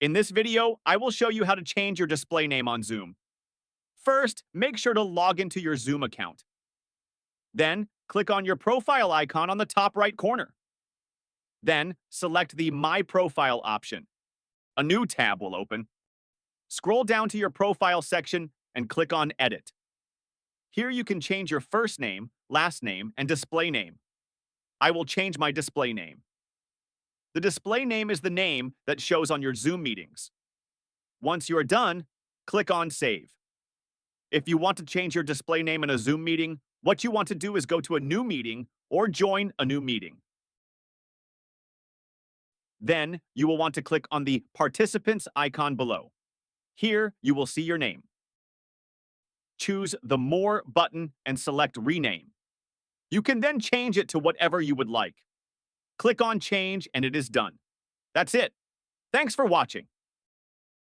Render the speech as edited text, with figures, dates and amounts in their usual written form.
In this video, I will show you how to change your display name on Zoom. First, make sure to log into your Zoom account. Then, click on your profile icon on the top right corner. Then, select the My Profile option. A new tab will open. Scroll down to your profile section and click on Edit. Here you can change your first name, last name, and display name. I will change my display name. The display name is the name that shows on your Zoom meetings. Once you are done, click on Save. If you want to change your display name in a Zoom meeting, what you want to do is go to a new meeting or join a new meeting. Then, you will want to click on the Participants icon below. Here, you will see your name. Choose the More button and select Rename. You can then change it to whatever you would like. Click on Change and it is done. That's it. Thanks for watching.